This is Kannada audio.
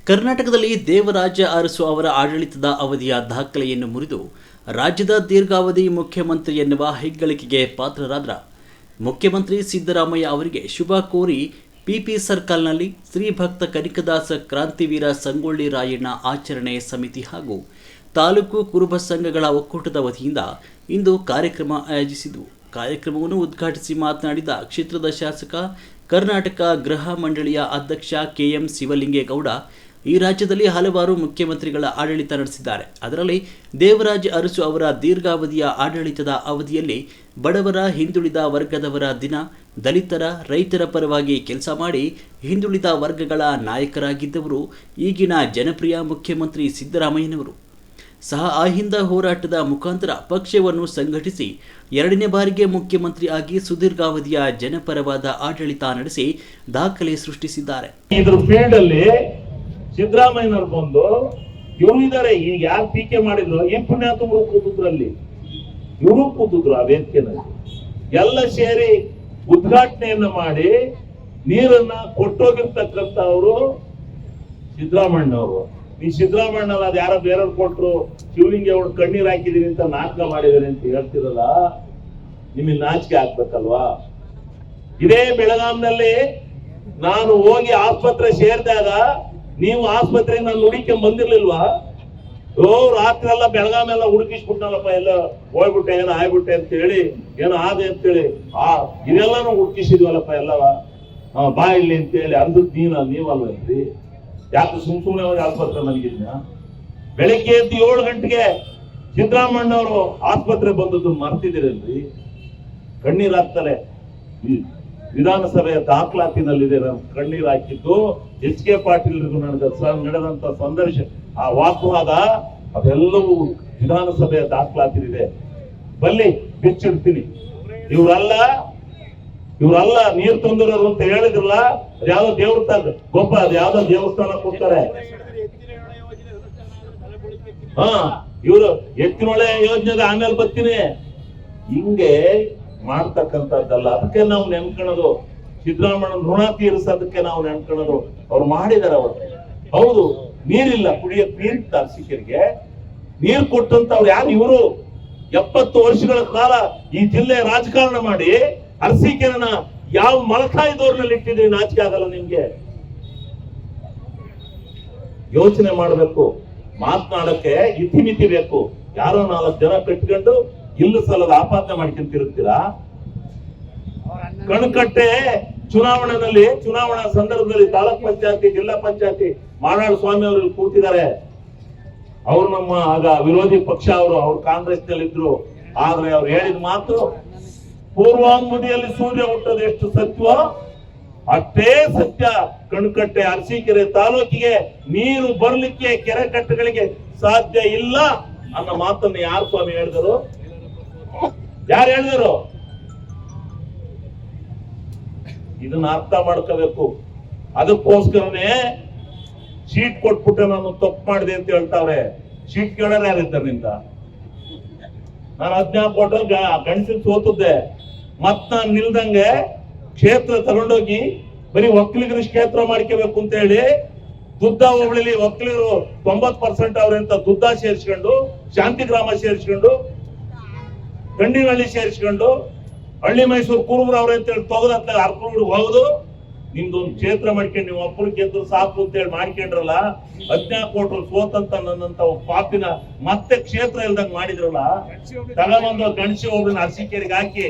ಕರ್ನಾಟಕದಲ್ಲಿ ದೇವರಾಜ ಅರಸು ಅವರ ಆಡಳಿತದ ಅವಧಿಯ ದಾಖಲೆಯನ್ನು ಮುರಿದು ರಾಜ್ಯದ ದೀರ್ಘಾವಧಿ ಮುಖ್ಯಮಂತ್ರಿ ಎನ್ನುವ ಹೆಗ್ಗಳಿಕೆಗೆ ಪಾತ್ರರಾದ ಮುಖ್ಯಮಂತ್ರಿ ಸಿದ್ದರಾಮಯ್ಯ ಅವರಿಗೆ ಶುಭ ಕೋರಿ ಪಿಪಿ ಸರ್ಕಲ್ನಲ್ಲಿ ಶ್ರೀ ಭಕ್ತ ಕನಕದಾಸ ಕ್ರಾಂತಿವೀರ ಸಂಗೊಳ್ಳಿ ರಾಯಣ್ಣ ಆಚರಣೆ ಸಮಿತಿ ಹಾಗೂ ತಾಲೂಕು ಕುರುಬ ಸಂಘಗಳ ಒಕ್ಕೂಟದ ವತಿಯಿಂದ ಇಂದು ಕಾರ್ಯಕ್ರಮ ಆಯೋಜಿಸಿದ್ದು, ಕಾರ್ಯಕ್ರಮವನ್ನು ಉದ್ಘಾಟಿಸಿ ಮಾತನಾಡಿದ ಕ್ಷೇತ್ರದ ಶಾಸಕ, ಕರ್ನಾಟಕ ಗೃಹ ಮಂಡಳಿಯ ಅಧ್ಯಕ್ಷ ಕೆಎಂ ಶಿವಲಿಂಗೇಗೌಡ, ಈ ರಾಜ್ಯದಲ್ಲಿ ಹಲವಾರು ಮುಖ್ಯಮಂತ್ರಿಗಳ ಆಡಳಿತ ನಡೆಸಿದ್ದಾರೆ. ಅದರಲ್ಲಿ ದೇವರಾಜ ಅರಸು ಅವರ ದೀರ್ಘಾವಧಿಯ ಆಡಳಿತದ ಅವಧಿಯಲ್ಲಿ ಬಡವರ, ಹಿಂದುಳಿದ ವರ್ಗದವರ ದಿನ, ದಲಿತರ, ರೈತರ ಪರವಾಗಿ ಕೆಲಸ ಮಾಡಿ ಹಿಂದುಳಿದ ವರ್ಗಗಳ ನಾಯಕರಾಗಿದ್ದವರು ಈಗಿನ ಜನಪ್ರಿಯ ಮುಖ್ಯಮಂತ್ರಿ ಸಿದ್ದರಾಮಯ್ಯನವರು. ಸಹ ಅಹಿಂದ ಹೋರಾಟದ ಮುಖಾಂತರ ಪಕ್ಷವನ್ನು ಸಂಘಟಿಸಿ ಎರಡನೇ ಬಾರಿಗೆ ಮುಖ್ಯಮಂತ್ರಿ ಆಗಿ ಸುದೀರ್ಘಾವಧಿಯ ಜನಪರವಾದ ಆಡಳಿತ ನಡೆಸಿ ದಾಖಲೆ ಸೃಷ್ಟಿಸಿದ್ದಾರೆ. ಸಿದ್ದರಾಮಯ್ಯನವರು ಬಂದು ಇವರು ಇದಾರೆ. ಈಗ ಯಾರು ಟೀಕೆ ಮಾಡಿದ್ರು ಈ ಪುಣ್ಯಾತ್ಮರು ಕೂತಿದ್ರಲ್ಲಿ, ಇವರು ಕೂತಿದ್ರು ಆ ವೇದಿಕೆನಲ್ಲಿ. ಎಲ್ಲ ಸೇರಿ ಉದ್ಘಾಟನೆಯನ್ನ ಮಾಡಿ ನೀರನ್ನ ಕೊಟ್ಟೋಗಿರ್ತಕ್ಕಂಥ ಅವರು ಸಿದ್ದರಾಮಯ್ಯನವರು. ಈ ಸಿದ್ದರಾಮಯ್ಯ ಅದ್ ಯಾರೋ ಬೇರೆಯವ್ರು ಕೊಟ್ರು, ಶಿವಲಿಂಗಿ ಅವ್ರು ಕಣ್ಣೀರ್ ಹಾಕಿದೀನಿ ಅಂತ ನಾಟಕ ಮಾಡಿದಾರೆ ಅಂತ ಹೇಳ್ತಿರಲ್ಲ, ನಿಮಗೆ ನಾಚಿಕೆ ಆಗ್ಬೇಕಲ್ವಾ? ಇದೇ ಬೆಳಗಾಂನಲ್ಲಿ ನಾನು ಹೋಗಿ ಆಸ್ಪತ್ರೆ ಸೇರಿದಾಗ ನೀವು ಆಸ್ಪತ್ರೆಗೆ ನಾನು ಹುಡುಕೊಂಡ್ ಬಂದಿರ್ಲಿಲ್ವಾ? ರಾತ್ರಿ ಎಲ್ಲ ಬೆಳಗಾಮೆಲ್ಲ ಹುಡುಕಿಸ್ಬಿಟ್ನಲ್ಲಪ್ಪ, ಎಲ್ಲ ಹೋಗ್ಬಿಟ್ಟೆ, ಏನೋ ಆಗ್ಬಿಟ್ಟೆ ಅಂತ ಹೇಳಿ, ಏನೋ ಆದೆ ಅಂತೇಳಿ ಇದೆಲ್ಲಾನು ಹುಡುಕಿಸಿದ್ವಲ್ಲಪ್ಪ ಎಲ್ಲವ, ಬಾ ಇಲ್ಲಿ ಅಂತ ಹೇಳಿ ಅಂದದ್ ನೀವಲ್ವೇನ್ರಿ? ಯಾಕೆ ಸುಮ್ನೆ ಹೋಗಿ ಆಸ್ಪತ್ರೆ ಮಲಗಿದ್ನ? ಬೆಳಿಗ್ಗೆ ಎದ್ದು 7 ಗಂಟೆಗೆ ಸಿದ್ದರಾಮಯ್ಯನವರು ಆಸ್ಪತ್ರೆ ಬಂದದ್ದು ಮರ್ತಿದ್ದೀರಲ್ರಿ? ಕಣ್ಣೀರ್ ಹಾಕ್ತಾರೆ. ವಿಧಾನಸಭೆಯ ದಾಖಲಾತಿನಲ್ಲಿದೆ ಕಣ್ಣೀರ್ ಹಾಕಿದ್ದು. ಎಚ್ ಕೆ ಪಾಟೀಲ್ರಿಗೂ ನಡೆದಂತ ಸಂದರ್ಶನ, ಆ ವಾಗ್ವಾದ ಅದೆಲ್ಲವೂ ವಿಧಾನಸಭೆಯ ದಾಖಲಾತಿನಿದೆ. ಬಲ್ಲಿ ಬಿಚ್ಚಿಡ್ತೀನಿ. ಇವ್ರಲ್ಲ ನೀರ್ ತಂದಿರೋರು ಅಂತ ಹೇಳಿದ್ರಲ್ಲ, ಯಾವ್ದೋ ದೇವ್ರ ಗೊಬ್ಬ, ಅದು ಯಾವ್ದೋ ದೇವಸ್ಥಾನ ಕೊಡ್ತಾರೆ. ಇವರು ಎತ್ತಿನೊಳೆ ಯೋಜನೆಗೆ ಆಮೇಲೆ ಬರ್ತೀನಿ, ಹಿಂಗೆ ಮಾಡ್ತಕ್ಕಂಥದ್ದಲ್ಲ. ಅದಕ್ಕೆ ನಾವು ನೆನ್ಕೊಳ್ಳೋದು, ಸಿದ್ದರಾಮಯ್ಯನ ಋಣ ತೀರಿಸೋದಕ್ಕೆ ನಾವು ನೆನ್ಕೊಳ್ಳೋದು. ಅವ್ರು ಮಾಡಿದಾರೆ. ಅವತ್ತು ಹೌದು, ನೀರಿಲ್ಲ, ಕುಡಿಯಕ್ ನೀರಿತ್ತ ಅರ್ಸಿಕರಿಗೆ. ನೀರು ಕೊಟ್ಟಂತವ್ರು ಯಾರು? ಇವರು 70 ವರ್ಷಗಳ ಕಾಲ ಈ ಜಿಲ್ಲೆ ರಾಜಕಾರಣ ಮಾಡಿ ಅರಸೀಕೆರೆನ ಯಾವ ಮಲತಾಯಿದವ್ರನಲ್ಲಿ ಇಟ್ಟಿದ್ರಿ? ನಾಚಿಕೆ ಆಗಲ್ಲ ನಿಮ್ಗೆ? ಯೋಚನೆ ಮಾಡ್ಬೇಕು. ಮಾತನಾಡಕ್ಕೆ ಇತಿಮಿತಿ ಬೇಕು. ಯಾರೋ 4 ಜನ ಕಟ್ಕೊಂಡು ಇಲ್ಲ ಸಲದ ಆಪಾದನೆ ಮಾಡ್ಕೊಂತಿರ್ತೀರಾ? ಕಣಕಟ್ಟೆ ಚುನಾವಣಾ ಸಂದರ್ಭದಲ್ಲಿ ತಾಲೂಕ್ ಪಂಚಾಯತಿ, ಜಿಲ್ಲಾ ಪಂಚಾಯತಿ ಮಾಡಾಳ್ ಸ್ವಾಮಿ ಅವರು ಕೂತಿದ್ದಾರೆ. ಅವ್ರು ನಮ್ಮ ಆಗ ವಿರೋಧಿ ಪಕ್ಷ, ಅವ್ರು ಕಾಂಗ್ರೆಸ್ ನಲ್ಲಿ ಇದ್ರು. ಆದ್ರೆ ಅವ್ರು ಹೇಳಿದ ಮಾತು, ಪೂರ್ವಾಂಗುದಿಯಲ್ಲಿ ಸೂರ್ಯ ಹುಟ್ಟೋದು ಎಷ್ಟು ಸತ್ಯವೋ ಅಷ್ಟೇ ಸತ್ಯ. ಕಣಕಟ್ಟೆ ಅರಸೀಕೆರೆ ತಾಲೂಕಿಗೆ ನೀರು ಬರ್ಲಿಕ್ಕೆ ಕೆರೆ ಕಟ್ಟೆಗಳಿಗೆ ಸಾಧ್ಯ ಇಲ್ಲ ಅನ್ನೋ ಮಾತನ್ನು ಯಾರು ಸ್ವಾಮಿ ಹೇಳಿದರು? ಯಾರು ಹೇಳಿದರು? ಇದನ್ನ ಅರ್ಥ ಮಾಡ್ಕೋಬೇಕು. ಅದಕ್ಕೋಸ್ಕರನೇ ಶೀಟ್ ಕೊಟ್ಬಿಟ್ಟೆ ನಾನು ತಪ್ಪು ಮಾಡಿದೆ ಅಂತ ಹೇಳ್ತಾವ್ರೆ. ಶೀಟ್ ಕೇಳೋರು ಯಾರಿದ್ದಾರೆ ನಿಂದ? ನಾನು 14 ಕೊಟ್ಟರು ಗಂಡಸಿನ ಸೋತದ್ದೆ. ಮತ್ ನಾನು ನಿಲ್ದಂಗೆ ಕ್ಷೇತ್ರ ತಗೊಂಡೋಗಿ ಬರೀ ಒಕ್ಕಲಿಗರ ಕ್ಷೇತ್ರ ಮಾಡ್ಕೋಬೇಕು ಅಂತ ಹೇಳಿ ದುದ್ದ ಹೋಬಳಿಲಿ ಒಕ್ಕಲಿಗರು 90% ಅವ್ರಂತ ದುದ್ದ ಸೇರಿಸ್ಕೊಂಡು, ಶಾಂತಿಗ್ರಾಮ ಸೇರಿಸ್ಕೊಂಡು, ಗಂಡಿನಹಳ್ಳಿ ಸೇರಿಸ್ಕೊಂಡು, ಹಳ್ಳಿ ಮೈಸೂರು ಕುರುಬರು ಅವ್ರ ಅಂತೇಳಿ ತೊಗದ ಹರ್ಕೊಂಡು ಹೋಗುದು. ನಿಮ್ದೊಂದು ಕ್ಷೇತ್ರ ಮಾಡ್ಕೊಂಡು ನೀವು ಒಬ್ಬರು ಗೆದ್ದು ಸಾಕು ಅಂತ ಹೇಳಿ ಮಾಡ್ಕೊಂಡ್ರಲ್ಲ. 14 ಕೋಟಿ ಸೋತಂತ ನನ್ನಂತ ಪಾಪಿನ ಮತ್ತೆ ಕ್ಷೇತ್ರ ಇಲ್ದಂಗ್ ಮಾಡಿದ್ರಲ್ಲ. ತಗೊಂಬಂದು ಗಣಸಿ ಹೋಗ್ಲಿ ಅರಸೀಕೆರೆಗೆ ಹಾಕಿ